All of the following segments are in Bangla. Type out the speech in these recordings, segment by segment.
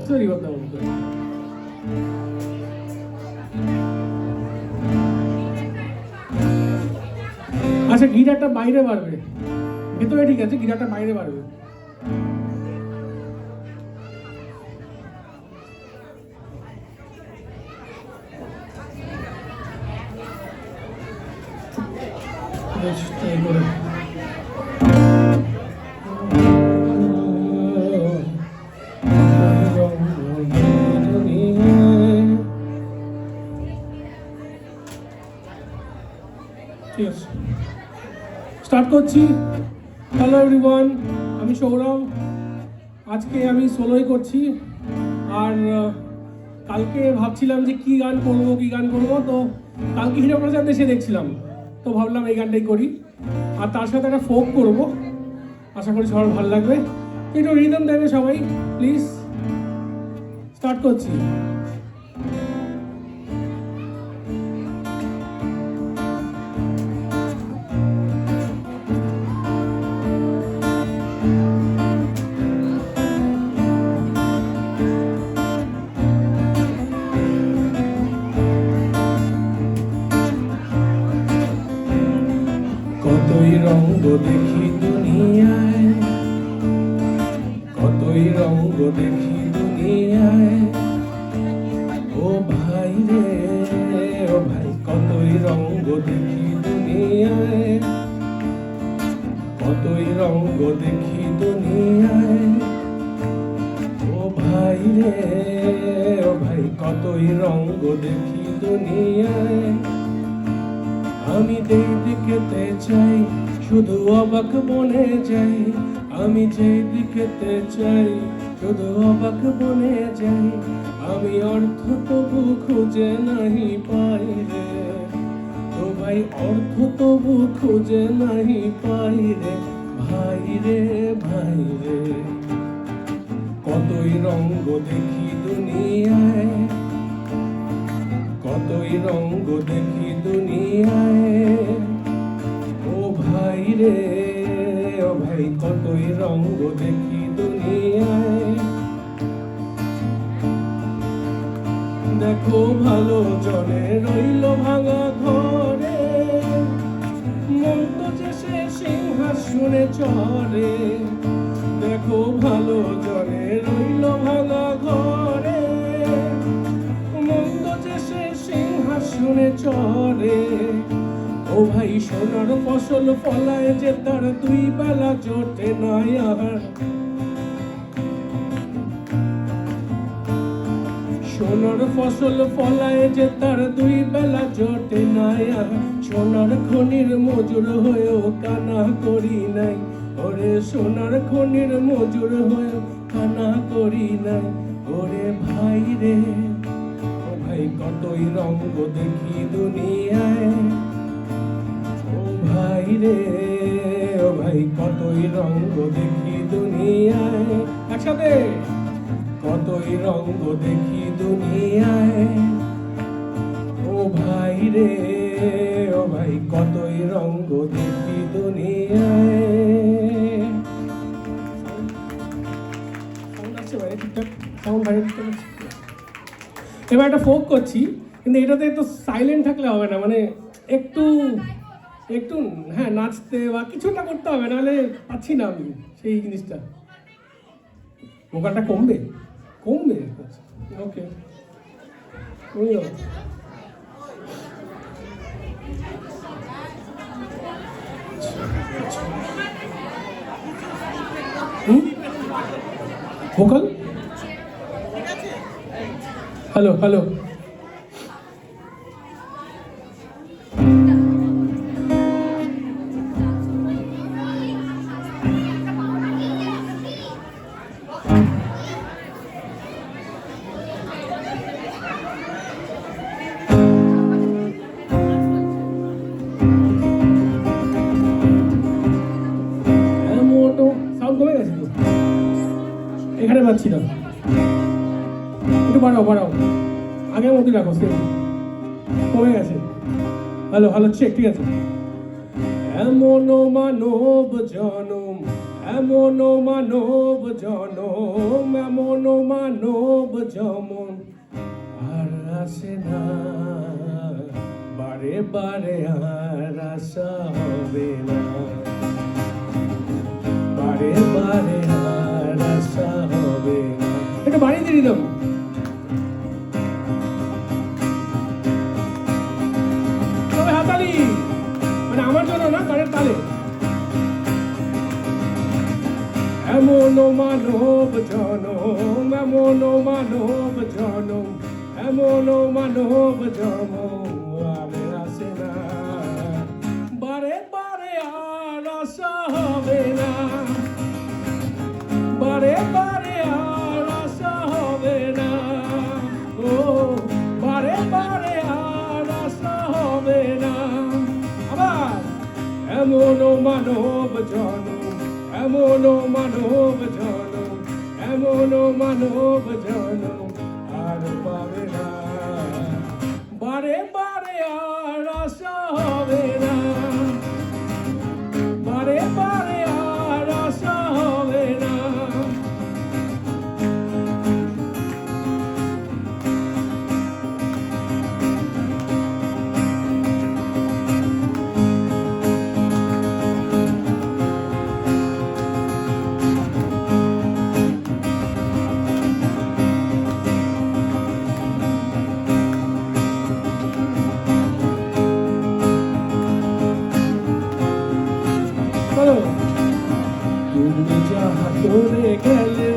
আসতে রিভাবটা অন করে। আচ্ছা, গিটারটা বাইরে বাড়বে, ভেতরে ঠিক আছে, গিটারটা বাইরে বাড়বে। ঠিক আছে, স্টার্ট করছি। হ্যালো এভরিওয়ান, আমি সৌরভ। আজকে আমি সোলোই করছি। আর কালকে ভাবছিলাম যে কি গান করবো, তো কালকে হিরো প্রসাদ এসে দেখছিলাম, তো ভাবলাম এই গানটাই করি। আর তার সাথে একটা ফোক করবো, আশা করি সবার ভালো লাগবে। একটু রিদম দেবে সবাই প্লিজ। স্টার্ট করছি। কতই রঙ্গ দেখি দুনিয়ায়, কতই রঙ্গ দেখি দুনিয়ায়, ও ভাই রে ও ভাই, কতই রঙ্গ দেখি দুনিয়ায়, কতই রঙ্গ দেখি দুনিয়ায়, ও ভাই রে ও ভাই, কতই রঙ্গ দেখি দুনিয়ায়। আমি যেই দিকেতে চাই শুধু অবাক বনে যাই, আমি যেই দিকেতে চাই শুধু অবাক বনে যাই। আমি অর্থ তবু খুঁজে নাহি পাই রে ও ভাই, অর্থ তবু খুঁজে নাহি পাই রে ভাই রে ভাই রে। কতই রঙ্গ দেখি দুনিয়ায়, কতই রঙ্গ দেখি দুনিয়ায়, ও ভাই রে ও ভাই, কতই রঙ্গ দেখি দুনিয়ায়। দেখো ভালো জনে রইল ভাঙা ঘরে, মন তো যে সে সিংহাসনে চড়ে। দেখো ভালো জনে রইল ভাঙা ঘরে, মন্দ যে সে সিংহাসনে চড়ে। ও ভাই সোনার ফসল ফলায় যে তার দুই বেলা জোটে না আর, সোনার ফসল ফলায় যে তার দুই বেলা জোটে না আর। সোনার খনির মজুর হয়েও কানা করি নাই, ওরে সোনার খনির মজুর হয়েও কানা করি নাই। ওরে ভাই রে ও ভাই, কতই রঙ্গ দেখি দুনিয়ায়, ও ভাই রে ও ভাই, কতই রঙ্গ দেখি দুনিয়ায়। একসাথে, কতই রঙ্গ দেখি দুনিয়ায়, ও ভাই রে ও ভাই, কতই রঙ্গ দেখি দুনিয়ায়। এবার একটা ফোক করছি, কিন্তু এটাতে তো সাইলেন্ট থাকলে হবে না, মানে একটু একটু হ্যাঁ নাচতে বা কিছুটা করতে হবে, নাহলে পাচ্ছি না আমি সেই জিনিসটা। ভোকালটা কমবে কমবে, ওকে কমে যাবে। ভোকাল হ্যালো হ্যালো, সাউন্ড কমে গেছে তো, এখানে পাচ্ছি না, একটু বাড়াও বাড়াও, আগের মতো রাখো, সেম কমে গেছে। হ্যালো হ্যালো চেক, ঠিক আছে। এমন মানব জনম, এমন মানব জনম, এমন মানব জনম আর আসে না, বারে বারে আর আশা হবে না, বারে বারে আর আশা হবে না। এটা বাড়ি দিয়ে দিলাম। তবে হাতালি মানে আমার জন্য না, গানের তালে। এমন মানব জনম, এমন মানব জনম, এমন মানব জনম আর আসে না, বারে বারে আর আশা হবে না, বারে বারে আর আশা হবে না, ও বারে বারে আর আশা হবে না। আবার এমন মানব জনম, এমন মানব জনম, এমন মানব জনম আর পাবে না, বারে বারে আর আশা হবে না, বারে বারে আর আশা হবে না। তুমি যাহা করে গেলে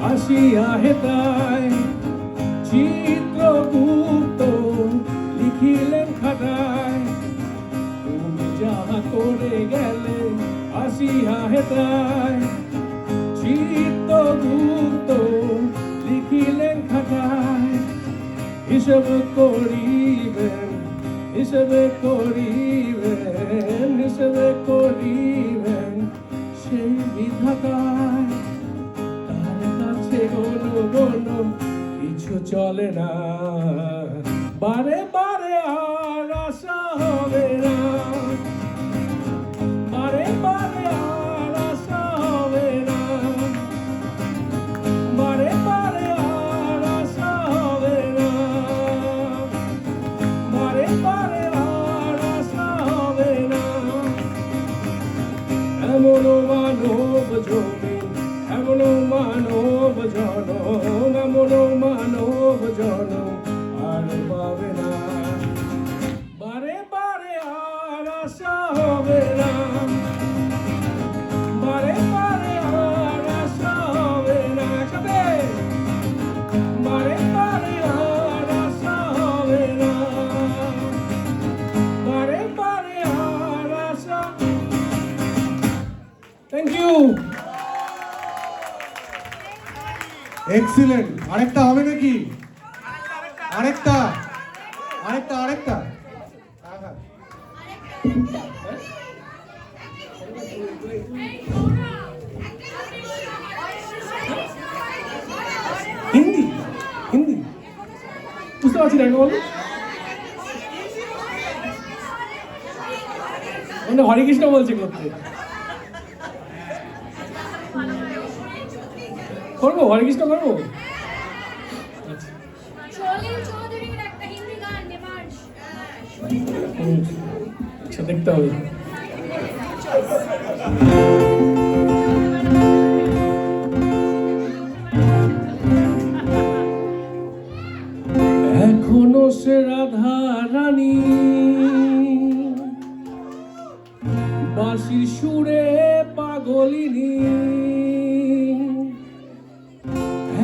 আসিয়া হেতায়, চিত্রগুপ্ত লিখিলেন খাতায়। তুমি যাহা করে গেলে আসিয়া হেতায়, চিত্রগুপ্ত লিখিলেন খাতায়। হিসেব করিবেন, হিসেব করিবেন, হিসেব করিবেন সেই বিধাতায়। তার কাছে কোনো কোনো কিছু চলে না, বারে বারে আর আশা হবে না, বারে বারে আর আশা হবে না, বারে বারে আর আশা হবে না, বারে বারে আর আশা হবে না। এমন মানব জমিন, এমন মানব জনম, এমন মানব জনম আর পাবে না, বারে বারে আর আশা হবে না, বারে বারে আর আশা হবে না। একসাথে বারে বারে আর আশা হবে না, বারে বারে আর আশা। Thank you. এক্সিলেন্ট। আরেকটা হবে নাকি? আরেকটা আরেকটা আরেকটা হিন্দি, হিন্দি বুঝতে পারছি না, বলো। মানে হরে কৃষ্ণ বলছে করতে, করবো হরে কৃষ্ণ করবো। আচ্ছা দেখতে হবে। এখনো সে রাধা রানী বাঁশির সুরে পাগলিনী,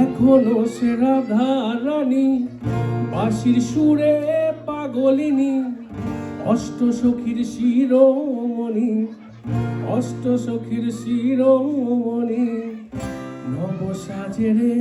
এখনো সে রাধা রানী বাঁশির সুরে পাগলিনী। অষ্ট সখীর শিরোমণি, অষ্ট সখীর শিরোমণি নব সাজে রে।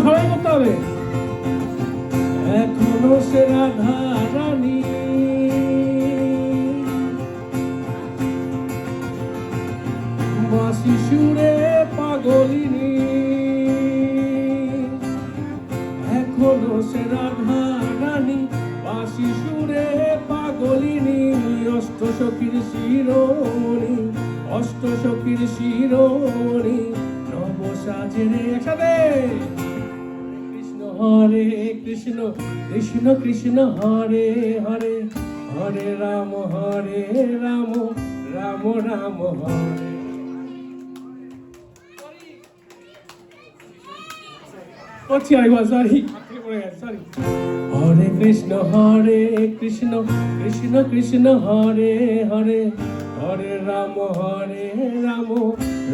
সবাই করতে হবে। এখনো সে রাধা বাঁশি সুরে পাগলিনী, এখনো সে রাধা রানী, বাঁশি সুরে পাগলিনী, অষ্ট সখীর শিরোমণি, অষ্ট সখীর শিরোমণি, নব সাজে রে একসাথে। কৃষ্ণ হরে কৃষ্ণ, কৃষ্ণ কৃষ্ণ হরে হরে, হরে রাম রাম, রাম রাম হরে। করছি আরেকবার, সরি সরি। হরে কৃষ্ণ কৃষ্ণ কৃষ্ণ হরে হরে, হরে রাম রাম,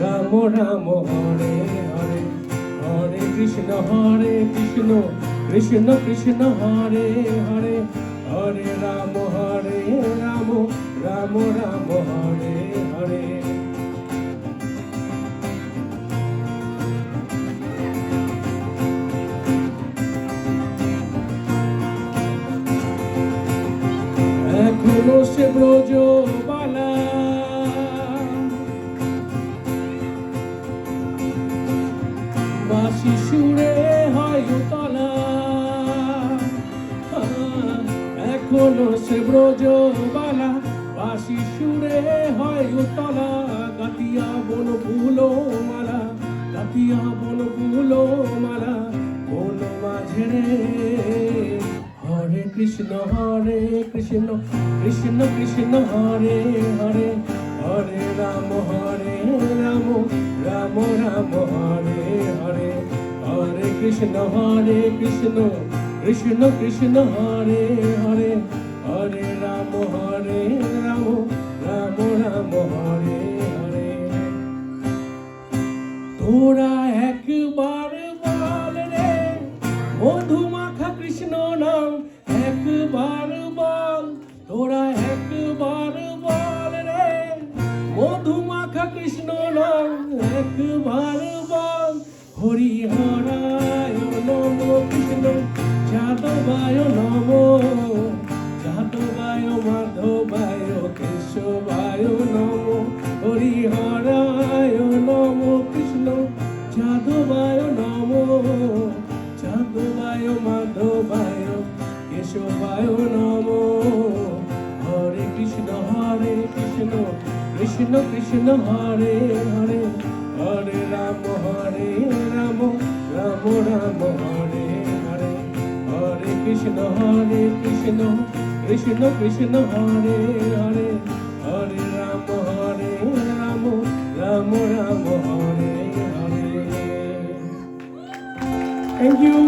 রাম রাম হরে হরে। হরে কৃষ্ণ কৃষ্ণ কৃষ্ণ হরে হরে, হরে রাম রাম, রাম রাম হরে হরে। এখনো সে ব্রজবালা, বাঁশি সুরে হয় উতলা, এখনো সে ব্রজবালা, বাঁশি সুরে হয় উতলা, গাতিয়া বন ফুলো মালা, গাতিয়া বন ফুলো মালা, বন মাঝে রে। হরে কৃষ্ণ কৃষ্ণ কৃষ্ণ হরে হরে, হরে রাম রাম, রাম রাম হরে হরে। হরে কৃষ্ণ কৃষ্ণ কৃষ্ণ হরে হরে, হরে রাম রাম, রাম রাম হরে হরে। তোরা একবার বল রে মধুমাখা কৃষ্ণ নাম, একবার বল, তোরা একবার বল রে মধুমাখা কৃষ্ণ নাম, একবার বল। হরি হরায় নম কৃষ্ণ, যাদবায় নম, যাদবায় মাধবায় কেশবায় নম। হরি হরায় নম কৃষ্ণ, যাদবায় নম, যাদবায় মাধবায় কেশবায় নম। হরে কৃষ্ণ কৃষ্ণ কৃষ্ণ হরে হরে, হরে রাম রাম, রাম রাম হরে হরে। হরে কৃষ্ণ কৃষ্ণ কৃষ্ণ হরে হরে, হরে রাম রাম, রাম রাম হরে হরে। Thank you.